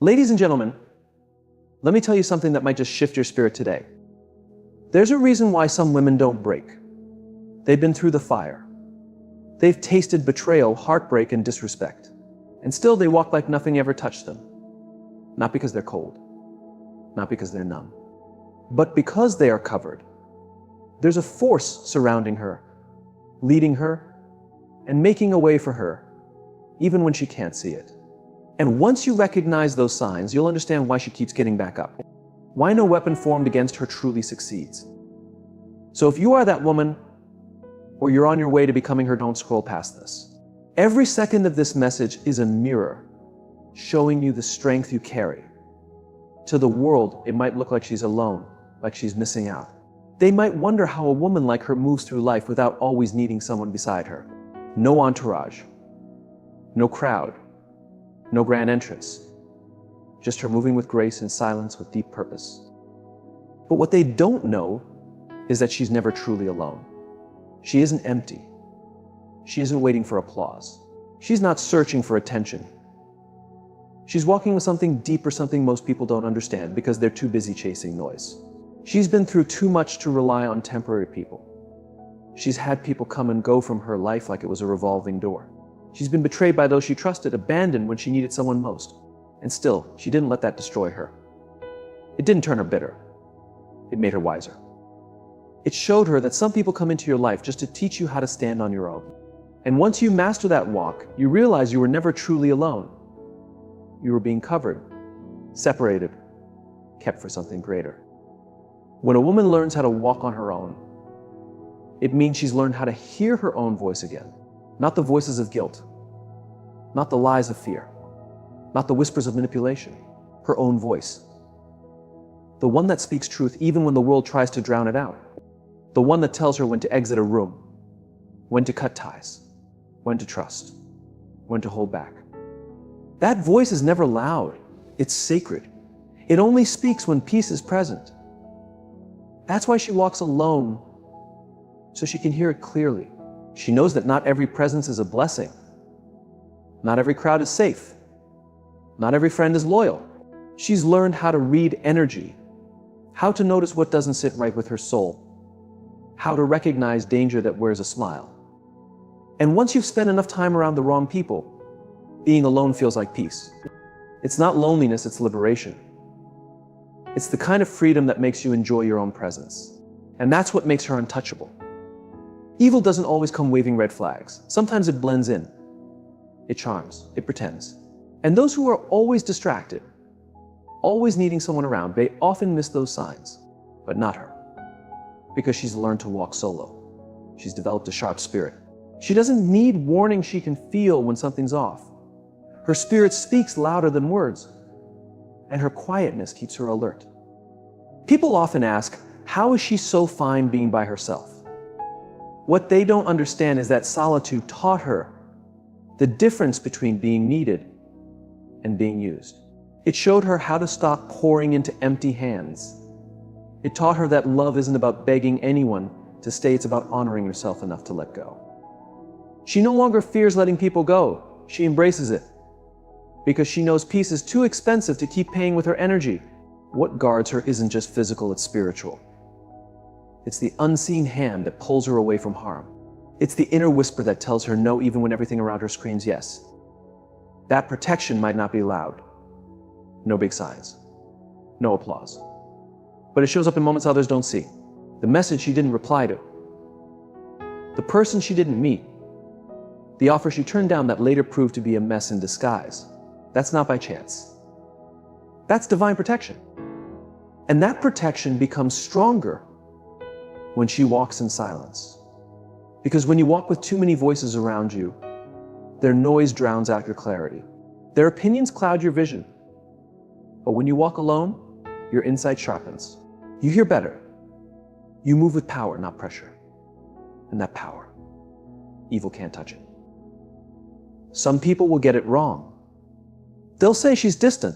Ladies and gentlemen, let me tell you something that might just shift your spirit today. There's a reason why some women don't break. They've been through the fire. They've tasted betrayal, heartbreak, and disrespect. And still they walk like nothing ever touched them. Not because they're cold, not because they're numb, but because they are covered. There's a force surrounding her, leading her, and making a way for her, even when she can't see it. And once you recognize those signs, you'll understand why she keeps getting back up. Why no weapon formed against her truly succeeds. So if you are that woman, or you're on your way to becoming her, don't scroll past this. Every second of this message is a mirror showing you the strength you carry. To the world, it might look like she's alone, like she's missing out. They might wonder how a woman like her moves through life without always needing someone beside her. No entourage, no crowd, no grand entrance, just her moving with grace and silence with deep purpose. But what they don't know is that she's never truly alone. She isn't empty. She isn't waiting for applause. She's not searching for attention. She's walking with something deeper, something most people don't understand because they're too busy chasing noise. She's been through too much to rely on temporary people. She's had people come and go from her life like it was a revolving door. She's been betrayed by those she trusted, abandoned when she needed someone most. And still, she didn't let that destroy her. It didn't turn her bitter. It made her wiser. It showed her that some people come into your life just to teach you how to stand on your own. And once you master that walk, you realize you were never truly alone. You were being covered, separated, kept for something greater. When a woman learns how to walk on her own, it means she's learned how to hear her own voice again. Not the voices of guilt, not the lies of fear, not the whispers of manipulation, her own voice. The one that speaks truth even when the world tries to drown it out. The one that tells her when to exit a room, when to cut ties, when to trust, when to hold back. That voice is never loud, it's sacred. It only speaks when peace is present. That's why she walks alone, so she can hear it clearly. She knows that not every presence is a blessing. Not every crowd is safe. Not every friend is loyal. She's learned how to read energy, how to notice what doesn't sit right with her soul, how to recognize danger that wears a smile. And once you've spent enough time around the wrong people, being alone feels like peace. It's not loneliness, it's liberation. It's the kind of freedom that makes you enjoy your own presence. And that's what makes her untouchable. Evil doesn't always come waving red flags. Sometimes it blends in. It charms. It pretends. And those who are always distracted, always needing someone around, they often miss those signs. But not her. Because she's learned to walk solo. She's developed a sharp spirit. She doesn't need warning. She can feel when something's off. Her spirit speaks louder than words. And her quietness keeps her alert. People often ask, how is she so fine being by herself? What they don't understand is that solitude taught her the difference between being needed and being used. It showed her how to stop pouring into empty hands. It taught her that love isn't about begging anyone to stay, it's about honoring yourself enough to let go. She no longer fears letting people go. She embraces it because she knows peace is too expensive to keep paying with her energy. What guards her isn't just physical, it's spiritual. It's the unseen hand that pulls her away from harm. It's the inner whisper that tells her no even when everything around her screams yes. That protection might not be loud. No big signs. No applause. But it shows up in moments others don't see. The message she didn't reply to. The person she didn't meet. The offer she turned down that later proved to be a mess in disguise. That's not by chance. That's divine protection. And that protection becomes stronger when she walks in silence. Because when you walk with too many voices around you, their noise drowns out your clarity. Their opinions cloud your vision. But when you walk alone, your insight sharpens. You hear better. You move with power, not pressure. And that power, evil can't touch it. Some people will get it wrong. They'll say she's distant,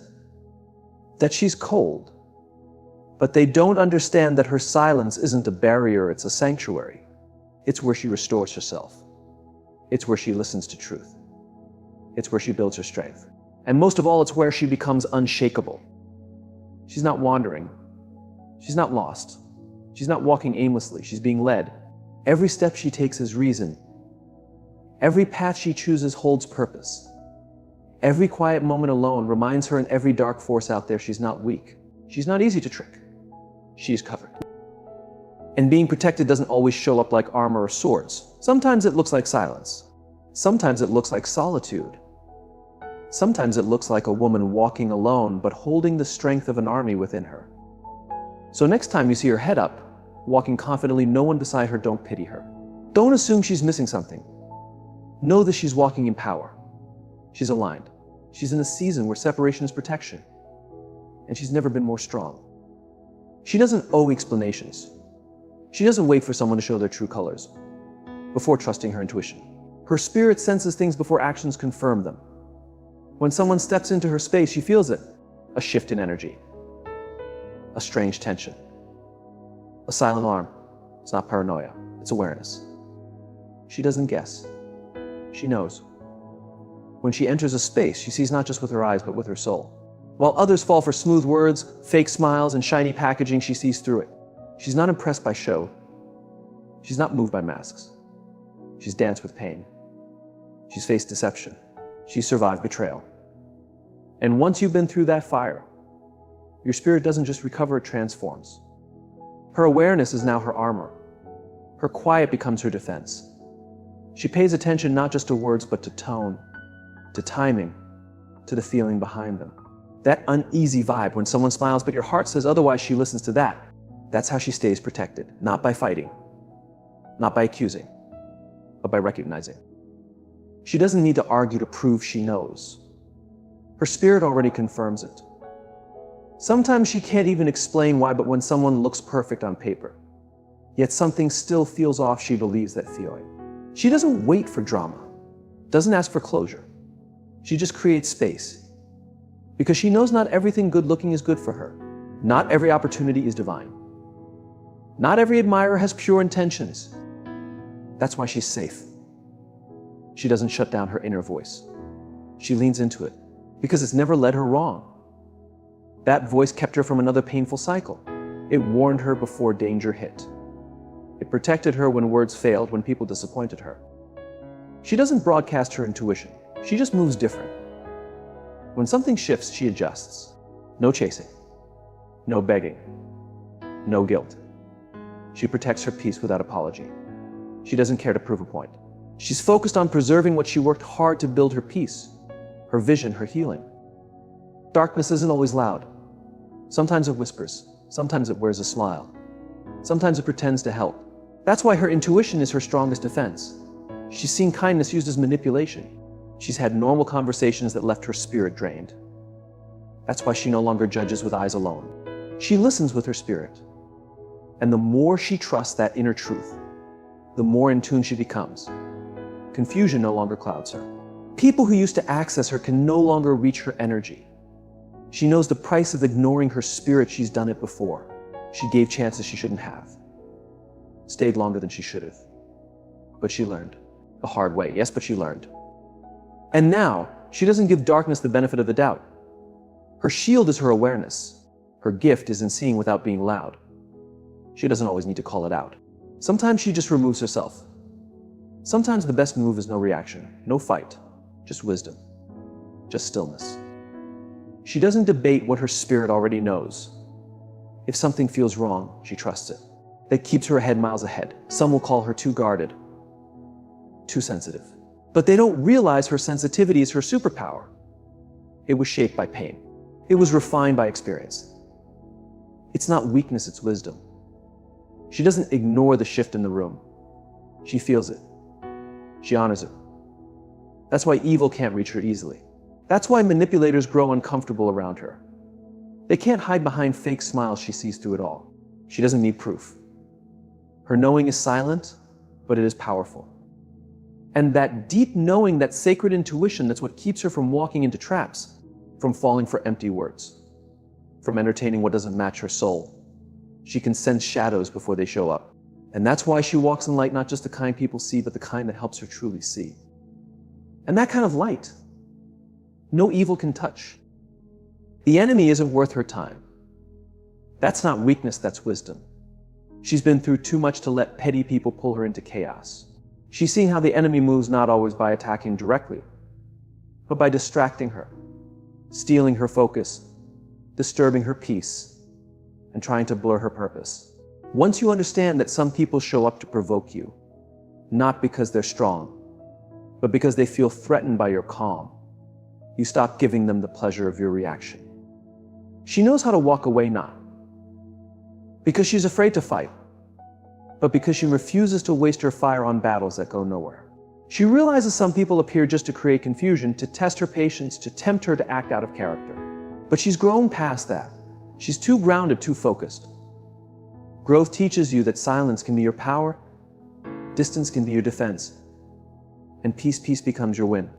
that she's cold. But they don't understand that her silence isn't a barrier, it's a sanctuary. It's where she restores herself. It's where she listens to truth. It's where she builds her strength. And most of all, it's where she becomes unshakable. She's not wandering. She's not lost. She's not walking aimlessly. She's being led. Every step she takes is reason. Every path she chooses holds purpose. Every quiet moment alone reminds her in every dark force out there she's not weak. She's not easy to trick. She's covered. And being protected doesn't always show up like armor or swords. Sometimes it looks like silence. Sometimes it looks like solitude. Sometimes it looks like a woman walking alone, but holding the strength of an army within her. So next time you see her head up, walking confidently, no one beside her, don't pity her. Don't assume she's missing something. Know that she's walking in power. She's aligned. She's in a season where separation is protection. And she's never been more strong. She doesn't owe explanations. She doesn't wait for someone to show their true colors before trusting her intuition. Her spirit senses things before actions confirm them. When someone steps into her space, she feels it. A shift in energy. A strange tension. A silent alarm. It's not paranoia. It's awareness. She doesn't guess. She knows. When she enters a space, she sees not just with her eyes, but with her soul. While others fall for smooth words, fake smiles, and shiny packaging, she sees through it. She's not impressed by show. She's not moved by masks. She's danced with pain. She's faced deception. She's survived betrayal. And once you've been through that fire, your spirit doesn't just recover, it transforms. Her awareness is now her armor. Her quiet becomes her defense. She pays attention not just to words, but to tone, to timing, to the feeling behind them. That uneasy vibe when someone smiles, but your heart says otherwise, she listens to that. That's how she stays protected, not by fighting, not by accusing, but by recognizing. She doesn't need to argue to prove she knows. Her spirit already confirms it. Sometimes she can't even explain why, but when someone looks perfect on paper, yet something still feels off, she believes that feeling. She doesn't wait for drama, doesn't ask for closure. She just creates space. Because she knows not everything good looking is good for her. Not every opportunity is divine. Not every admirer has pure intentions. That's why she's safe. She doesn't shut down her inner voice. She leans into it because it's never led her wrong. That voice kept her from another painful cycle. It warned her before danger hit. It protected her when words failed, when people disappointed her. She doesn't broadcast her intuition. She just moves different. When something shifts, she adjusts. No chasing. No begging. No guilt. She protects her peace without apology. She doesn't care to prove a point. She's focused on preserving what she worked hard to build: her peace, her vision, her healing. Darkness isn't always loud. Sometimes it whispers. Sometimes it wears a smile. Sometimes it pretends to help. That's why her intuition is her strongest defense. She's seen kindness used as manipulation. She's had normal conversations that left her spirit drained. That's why she no longer judges with eyes alone. She listens with her spirit. And the more she trusts that inner truth, the more in tune she becomes. Confusion no longer clouds her. People who used to access her can no longer reach her energy. She knows the price of ignoring her spirit. She's done it before. She gave chances she shouldn't have. Stayed longer than she should have. But she learned. The hard way, yes, but she learned. And now, she doesn't give darkness the benefit of the doubt. Her shield is her awareness. Her gift is in seeing without being loud. She doesn't always need to call it out. Sometimes she just removes herself. Sometimes the best move is no reaction, no fight, just wisdom, just stillness. She doesn't debate what her spirit already knows. If something feels wrong, she trusts it. That keeps her a head miles ahead. Some will call her too guarded, too sensitive. But they don't realize her sensitivity is her superpower. It was shaped by pain. It was refined by experience. It's not weakness, it's wisdom. She doesn't ignore the shift in the room. She feels it. She honors it. That's why evil can't reach her easily. That's why manipulators grow uncomfortable around her. They can't hide behind fake smiles. She sees through it all. She doesn't need proof. Her knowing is silent, but it is powerful. And that deep knowing, that sacred intuition, that's what keeps her from walking into traps, from falling for empty words, from entertaining what doesn't match her soul. She can sense shadows before they show up. And that's why she walks in light, not just the kind people see, but the kind that helps her truly see. And that kind of light, no evil can touch. The enemy isn't worth her time. That's not weakness, that's wisdom. She's been through too much to let petty people pull her into chaos. She's seen how the enemy moves not always by attacking directly, but by distracting her, stealing her focus, disturbing her peace, and trying to blur her purpose. Once you understand that some people show up to provoke you, not because they're strong, but because they feel threatened by your calm, you stop giving them the pleasure of your reaction. She knows how to walk away, not because she's afraid to fight, but because she refuses to waste her fire on battles that go nowhere. She realizes some people appear just to create confusion, to test her patience, to tempt her to act out of character. But she's grown past that. She's too grounded, too focused. Growth teaches you that silence can be your power, distance can be your defense, and peace becomes your win.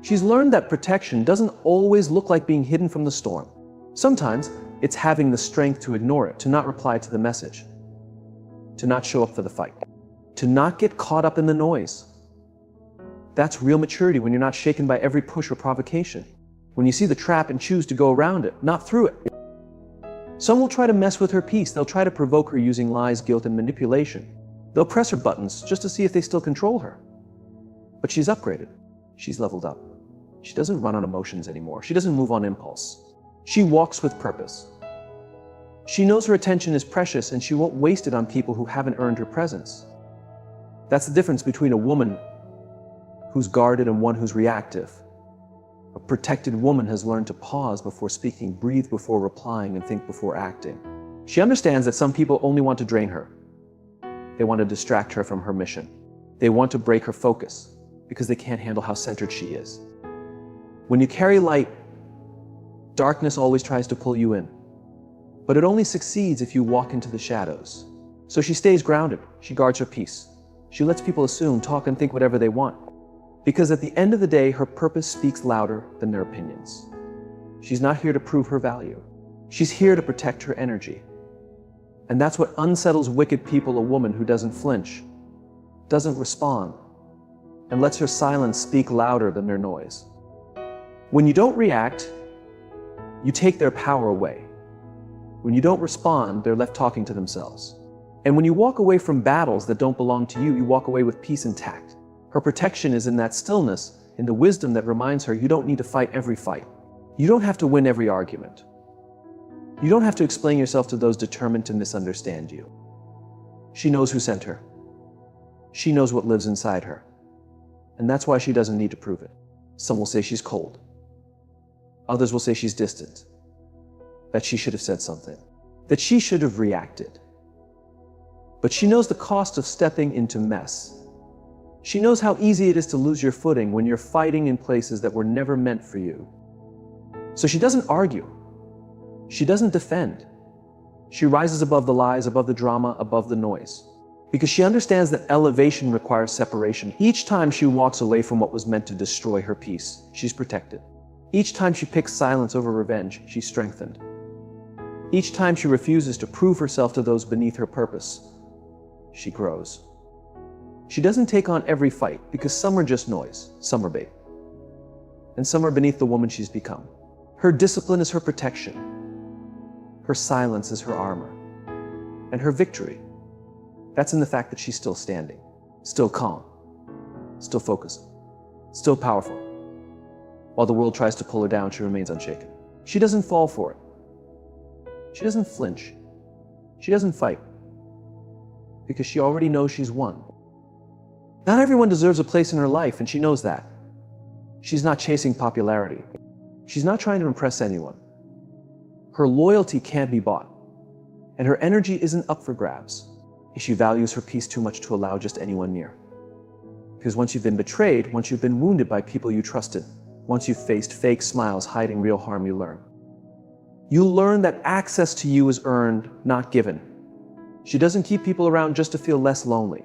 She's learned that protection doesn't always look like being hidden from the storm. Sometimes it's having the strength to ignore it, to not reply to the message, to not show up for the fight, to not get caught up in the noise. That's real maturity, when you're not shaken by every push or provocation, when you see the trap and choose to go around it, not through it. Some will try to mess with her peace. They'll try to provoke her using lies, guilt, and manipulation. They'll press her buttons just to see if they still control her. But she's upgraded. She's leveled up. She doesn't run on emotions anymore. She doesn't move on impulse. She walks with purpose. She knows her attention is precious, and she won't waste it on people who haven't earned her presence. That's the difference between a woman who's guarded and one who's reactive. A protected woman has learned to pause before speaking, breathe before replying, and think before acting. She understands that some people only want to drain her. They want to distract her from her mission. They want to break her focus because they can't handle how centered she is. When you carry light, darkness always tries to pull you in. But it only succeeds if you walk into the shadows. So she stays grounded. She guards her peace. She lets people assume, talk, and think whatever they want. Because at the end of the day, her purpose speaks louder than their opinions. She's not here to prove her value. She's here to protect her energy. And that's what unsettles wicked people: a woman who doesn't flinch, doesn't respond, and lets her silence speak louder than their noise. When you don't react, you take their power away. When you don't respond, they're left talking to themselves. And when you walk away from battles that don't belong to you, you walk away with peace intact. Her protection is in that stillness, in the wisdom that reminds her you don't need to fight every fight. You don't have to win every argument. You don't have to explain yourself to those determined to misunderstand you. She knows who sent her. She knows what lives inside her. And that's why she doesn't need to prove it. Some will say she's cold. Others will say she's distant, that she should have said something, that she should have reacted. But she knows the cost of stepping into mess. She knows how easy it is to lose your footing when you're fighting in places that were never meant for you. So she doesn't argue. She doesn't defend. She rises above the lies, above the drama, above the noise. Because she understands that elevation requires separation. Each time she walks away from what was meant to destroy her peace, she's protected. Each time she picks silence over revenge, she's strengthened. Each time she refuses to prove herself to those beneath her purpose, she grows. She doesn't take on every fight, because some are just noise, some are bait, and some are beneath the woman she's become. Her discipline is her protection. Her silence is her armor. And her victory, that's in the fact that she's still standing, still calm, still focused, still powerful. While the world tries to pull her down, she remains unshaken. She doesn't fall for it. She doesn't flinch. She doesn't fight, because she already knows she's won. Not everyone deserves a place in her life, and she knows that. She's not chasing popularity. She's not trying to impress anyone. Her loyalty can't be bought, and her energy isn't up for grabs. She values her peace too much to allow just anyone near. Because once you've been betrayed, once you've been wounded by people you trusted, once you've faced fake smiles hiding real harm, you learn. You learn that access to you is earned, not given. She doesn't keep people around just to feel less lonely.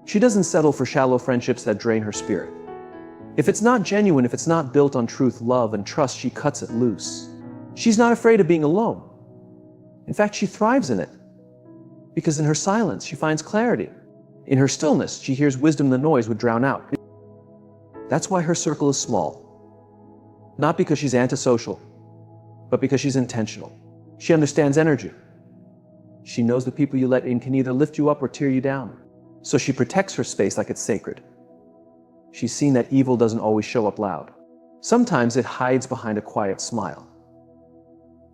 She doesn't settle for shallow friendships that drain her spirit. If it's not genuine, if it's not built on truth, love, and trust, she cuts it loose. She's not afraid of being alone. In fact, she thrives in it. Because in her silence, she finds clarity. In her stillness, she hears wisdom the noise would drown out. That's why her circle is small. Not because she's antisocial, but because she's intentional. She understands energy. She knows the people you let in can either lift you up or tear you down. So she protects her space like it's sacred. She's seen that evil doesn't always show up loud. Sometimes it hides behind a quiet smile.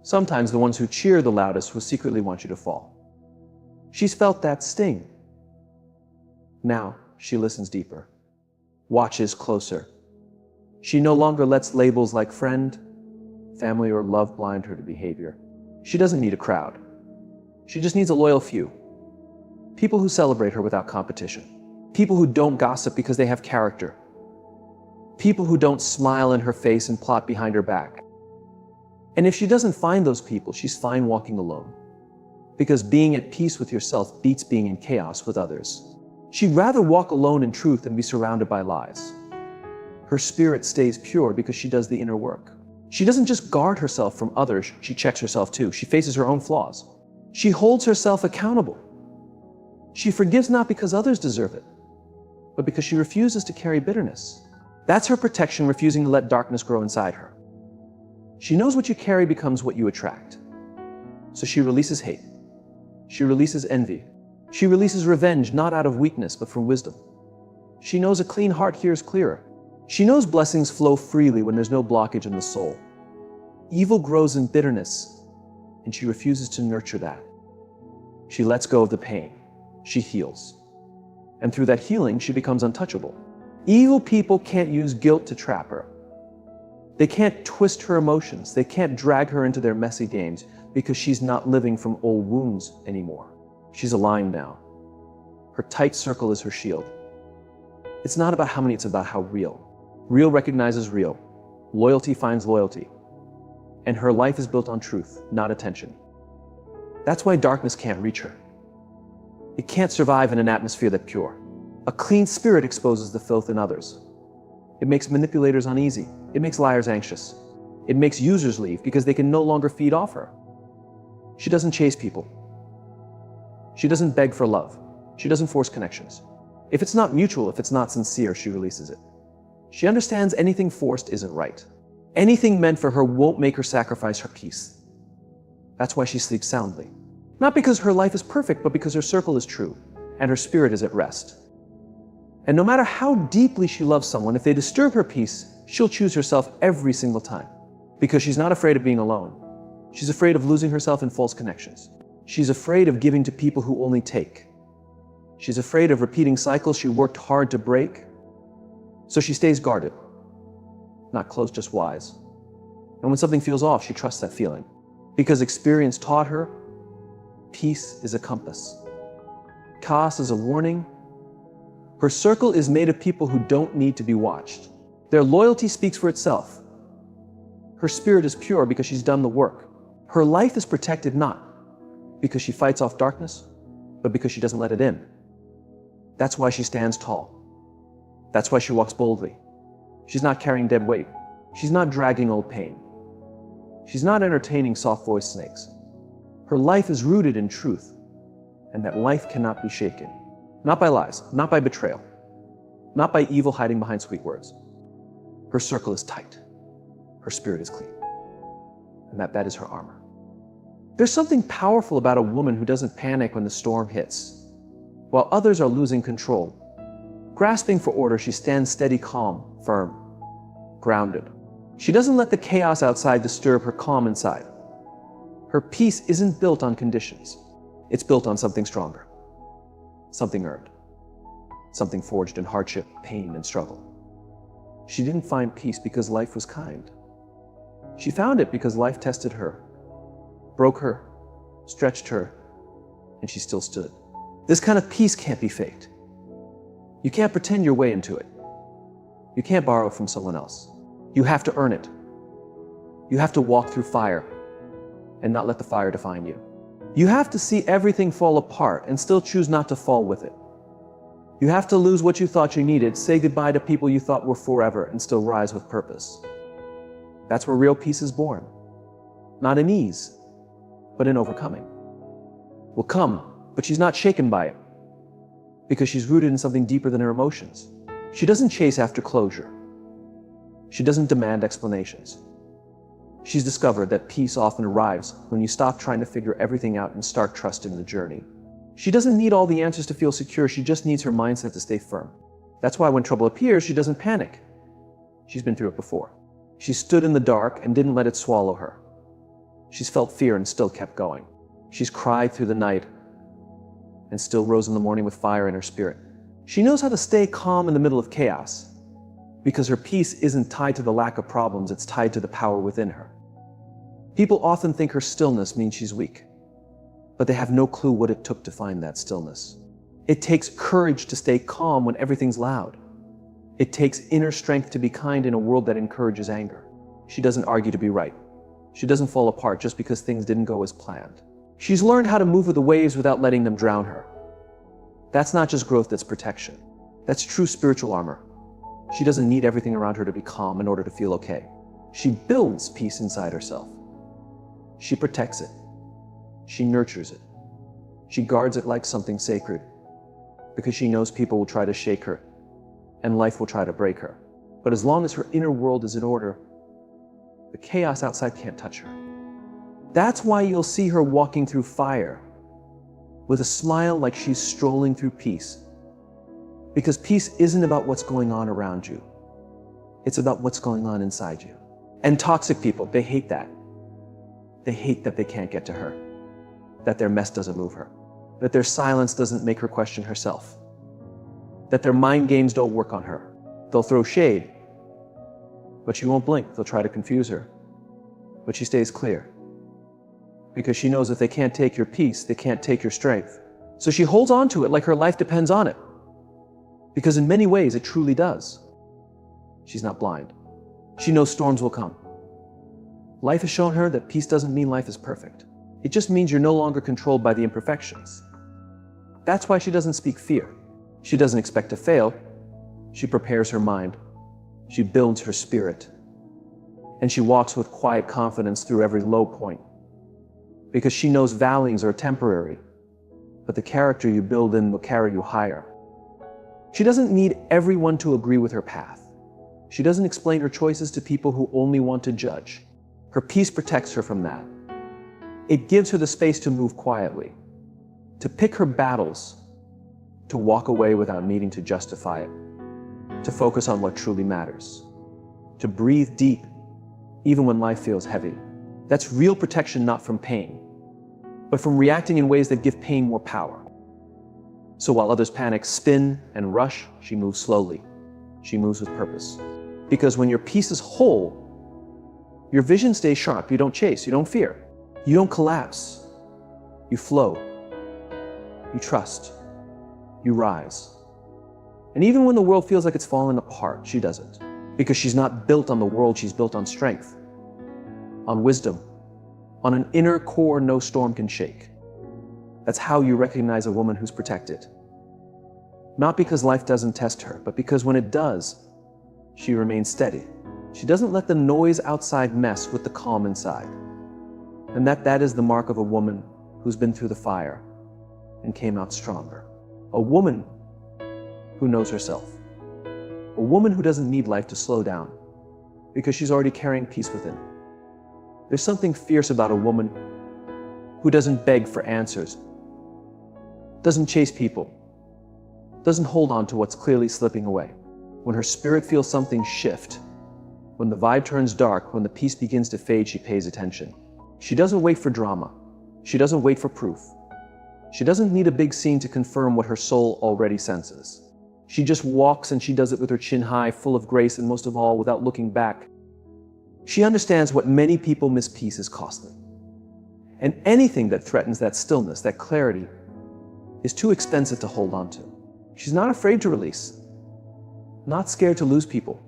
Sometimes the ones who cheer the loudest will secretly want you to fall. She's felt that sting. Now she listens deeper, watches closer. She no longer lets labels like friend, family, or love blind her to behavior. She doesn't need a crowd. She just needs a loyal few. People who celebrate her without competition. People who don't gossip because they have character. People who don't smile in her face and plot behind her back. And if she doesn't find those people, she's fine walking alone. Because being at peace with yourself beats being in chaos with others. She'd rather walk alone in truth than be surrounded by lies. Her spirit stays pure because she does the inner work. She doesn't just guard herself from others, she checks herself too. She faces her own flaws. She holds herself accountable. She forgives not because others deserve it, but because she refuses to carry bitterness. That's her protection, refusing to let darkness grow inside her. She knows what you carry becomes what you attract. So she releases hate. She releases envy. She releases revenge, not out of weakness, but from wisdom. She knows a clean heart hears clearer. She knows blessings flow freely when there's no blockage in the soul. Evil grows in bitterness, and she refuses to nurture that. She lets go of the pain. She heals. And through that healing, she becomes untouchable. Evil people can't use guilt to trap her. They can't twist her emotions. They can't drag her into their messy games because she's not living from old wounds anymore. She's aligned now. Her tight circle is her shield. It's not about how many, it's about how real. Real recognizes real. Loyalty finds loyalty. And her life is built on truth, not attention. That's why darkness can't reach her. It can't survive in an atmosphere that's pure. A clean spirit exposes the filth in others. It makes manipulators uneasy. It makes liars anxious. It makes users leave because they can no longer feed off her. She doesn't chase people. She doesn't beg for love. She doesn't force connections. If it's not mutual, if it's not sincere, she releases it. She understands anything forced isn't right. Anything meant for her won't make her sacrifice her peace. That's why she sleeps soundly. Not because her life is perfect, but because her circle is true and her spirit is at rest. And no matter how deeply she loves someone, if they disturb her peace, she'll choose herself every single time. Because she's not afraid of being alone. She's afraid of losing herself in false connections. She's afraid of giving to people who only take. She's afraid of repeating cycles she worked hard to break. So she stays guarded. Not close, just wise. And when something feels off, she trusts that feeling. Because experience taught her, peace is a compass. Chaos is a warning. Her circle is made of people who don't need to be watched. Their loyalty speaks for itself. Her spirit is pure because she's done the work. Her life is protected not because she fights off darkness, but because she doesn't let it in. That's why she stands tall. That's why she walks boldly. She's not carrying dead weight. She's not dragging old pain. She's not entertaining soft-voiced snakes. Her life is rooted in truth, and that life cannot be shaken. Not by lies, not by betrayal, not by evil hiding behind sweet words. Her circle is tight. Her spirit is clean. And that is her armor. There's something powerful about a woman who doesn't panic when the storm hits. While others are losing control, grasping for order, she stands steady, calm, firm, grounded. She doesn't let the chaos outside disturb her calm inside. Her peace isn't built on conditions. It's built on something stronger. Something earned. Something forged in hardship, pain, and struggle. She didn't find peace because life was kind. She found it because life tested her, broke her, stretched her, and she still stood. This kind of peace can't be faked. You can't pretend your way into it. You can't borrow from someone else. You have to earn it. You have to walk through fire and not let the fire define you. You have to see everything fall apart and still choose not to fall with it. You have to lose what you thought you needed, say goodbye to people you thought were forever, and still rise with purpose. That's where real peace is born. Not in ease, but in overcoming. Will come, but she's not shaken by it, because she's rooted in something deeper than her emotions. She doesn't chase after closure. She doesn't demand explanations. She's discovered that peace often arrives when you stop trying to figure everything out and start trusting the journey. She doesn't need all the answers to feel secure, she just needs her mindset to stay firm. That's why when trouble appears, she doesn't panic. She's been through it before. She stood in the dark and didn't let it swallow her. She's felt fear and still kept going. She's cried through the night and still rose in the morning with fire in her spirit. She knows how to stay calm in the middle of chaos because her peace isn't tied to the lack of problems, it's tied to the power within her. People often think her stillness means she's weak, but they have no clue what it took to find that stillness. It takes courage to stay calm when everything's loud. It takes inner strength to be kind in a world that encourages anger. She doesn't argue to be right. She doesn't fall apart just because things didn't go as planned. She's learned how to move with the waves without letting them drown her. That's not just growth, that's protection. That's true spiritual armor. She doesn't need everything around her to be calm in order to feel okay. She builds peace inside herself. She protects it. She nurtures it. She guards it like something sacred because she knows people will try to shake her and life will try to break her. But as long as her inner world is in order, the chaos outside can't touch her. That's why you'll see her walking through fire with a smile like she's strolling through peace. Because peace isn't about what's going on around you. It's about what's going on inside you. And toxic people, they hate that. They hate that they can't get to her, that their mess doesn't move her, that their silence doesn't make her question herself, that their mind games don't work on her. They'll throw shade, but she won't blink. They'll try to confuse her, but she stays clear. Because she knows if they can't take your peace, they can't take your strength. So she holds on to it like her life depends on it. Because in many ways, it truly does. She's not blind. She knows storms will come. Life has shown her that peace doesn't mean life is perfect. It just means you're no longer controlled by the imperfections. That's why she doesn't speak fear. She doesn't expect to fail. She prepares her mind. She builds her spirit. And she walks with quiet confidence through every low point. Because she knows valleys are temporary, but the character you build in will carry you higher. She doesn't need everyone to agree with her path. She doesn't explain her choices to people who only want to judge. Her peace protects her from that. It gives her the space to move quietly, to pick her battles, to walk away without needing to justify it, to focus on what truly matters, to breathe deep, even when life feels heavy. That's real protection, not from pain, but from reacting in ways that give pain more power. So while others panic, spin, and rush, she moves slowly. She moves with purpose. Because when your peace is whole, your vision stays sharp. You don't chase, you don't fear, you don't collapse. You flow, you trust, you rise. And even when the world feels like it's falling apart, she doesn't. Because she's not built on the world, she's built on strength, on wisdom, on an inner core no storm can shake. That's how you recognize a woman who's protected. Not because life doesn't test her, but because when it does, she remains steady. She doesn't let the noise outside mess with the calm inside. And that is the mark of a woman who's been through the fire and came out stronger. A woman who knows herself. A woman who doesn't need life to slow down because she's already carrying peace within. There's something fierce about a woman who doesn't beg for answers, doesn't chase people, doesn't hold on to what's clearly slipping away. When her spirit feels something shift, when the vibe turns dark, when the peace begins to fade, she pays attention. She doesn't wait for drama. She doesn't wait for proof. She doesn't need a big scene to confirm what her soul already senses. She just walks, and she does it with her chin high, full of grace, and most of all, without looking back. She understands what many people miss: peace is costly. And anything that threatens that stillness, that clarity, is too expensive to hold on to. She's not afraid to release, not scared to lose people,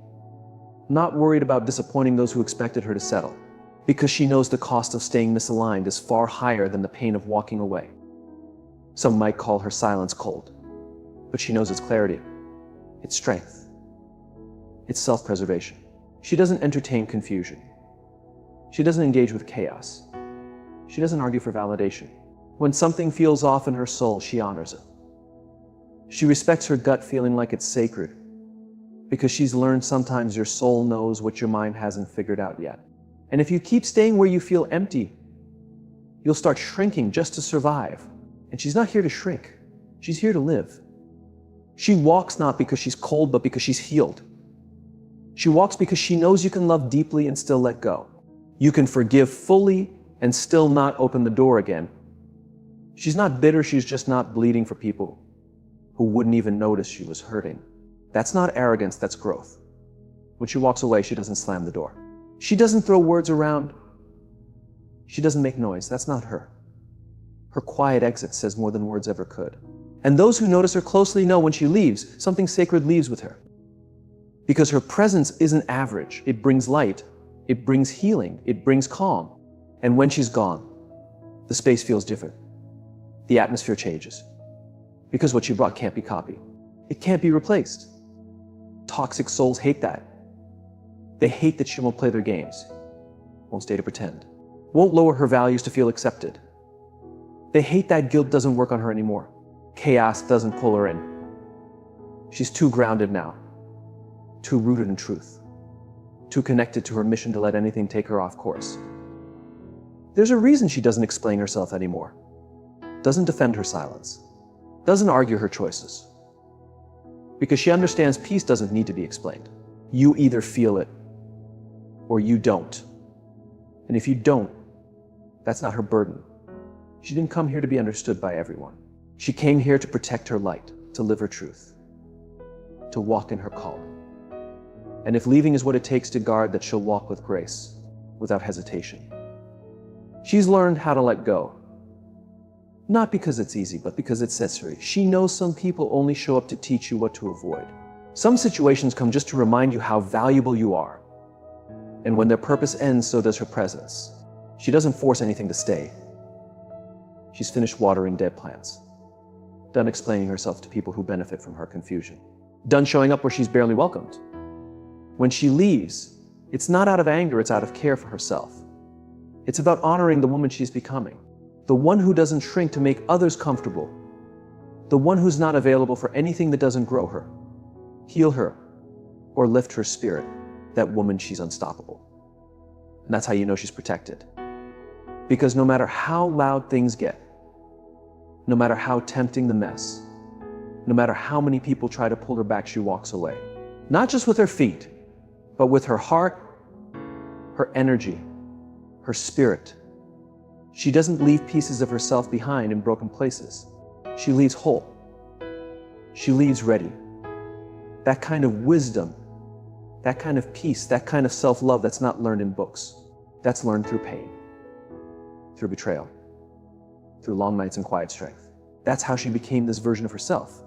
not worried about disappointing those who expected her to settle, because she knows the cost of staying misaligned is far higher than the pain of walking away. Some might call her silence cold, but she knows it's clarity, it's strength, it's self-preservation. She doesn't entertain confusion. She doesn't engage with chaos. She doesn't argue for validation. When something feels off in her soul, she honors it. She respects her gut feeling like it's sacred, because she's learned sometimes your soul knows what your mind hasn't figured out yet. And if you keep staying where you feel empty, you'll start shrinking just to survive. And she's not here to shrink. She's here to live. She walks not because she's cold, but because she's healed. She walks because she knows you can love deeply and still let go. You can forgive fully and still not open the door again. She's not bitter, she's just not bleeding for people who wouldn't even notice she was hurting. That's not arrogance, that's growth. When she walks away, she doesn't slam the door. She doesn't throw words around. She doesn't make noise. That's not her. Her quiet exit says more than words ever could. And those who notice her closely know when she leaves, something sacred leaves with her. Because her presence isn't average. It brings light. It brings healing. It brings calm. And when she's gone, the space feels different. The atmosphere changes. Because what she brought can't be copied. It can't be replaced. Toxic souls hate that. They hate that she won't play their games, won't stay to pretend, won't lower her values to feel accepted. They hate that guilt doesn't work on her anymore. Chaos doesn't pull her in. She's too grounded now, too rooted in truth, too connected to her mission to let anything take her off course. There's a reason she doesn't explain herself anymore, doesn't defend her silence, doesn't argue her choices. Because she understands peace doesn't need to be explained. You either feel it or you don't. And if you don't, that's not her burden. She didn't come here to be understood by everyone. She came here to protect her light, to live her truth, to walk in her calling. And if leaving is what it takes to guard that, she'll walk with grace, without hesitation. She's learned how to let go. Not because it's easy, but because it's necessary. She knows some people only show up to teach you what to avoid. Some situations come just to remind you how valuable you are. And when their purpose ends, so does her presence. She doesn't force anything to stay. She's finished watering dead plants. Done explaining herself to people who benefit from her confusion. Done showing up where she's barely welcomed. When she leaves, it's not out of anger, it's out of care for herself. It's about honoring the woman she's becoming. The one who doesn't shrink to make others comfortable. The one who's not available for anything that doesn't grow her, heal her, or lift her spirit. That woman, she's unstoppable. And that's how you know she's protected. Because no matter how loud things get, no matter how tempting the mess, no matter how many people try to pull her back, she walks away. Not just with her feet, but with her heart, her energy, her spirit. She doesn't leave pieces of herself behind in broken places. She leaves whole. She leaves ready. That kind of wisdom, that kind of peace, that kind of self-love that's not learned in books. That's learned through pain, through betrayal, through long nights and quiet strength. That's how she became this version of herself.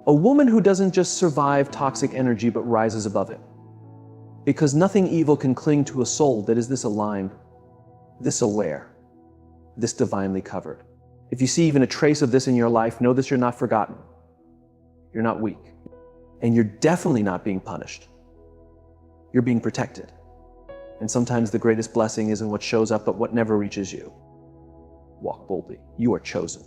A woman who doesn't just survive toxic energy, but rises above it. Because nothing evil can cling to a soul that is this aligned, this aware, this divinely covered. If you see even a trace of this in your life, know that you're not forgotten. You're not weak. And you're definitely not being punished. You're being protected. And sometimes the greatest blessing isn't what shows up, but what never reaches you. Walk boldly. You are chosen.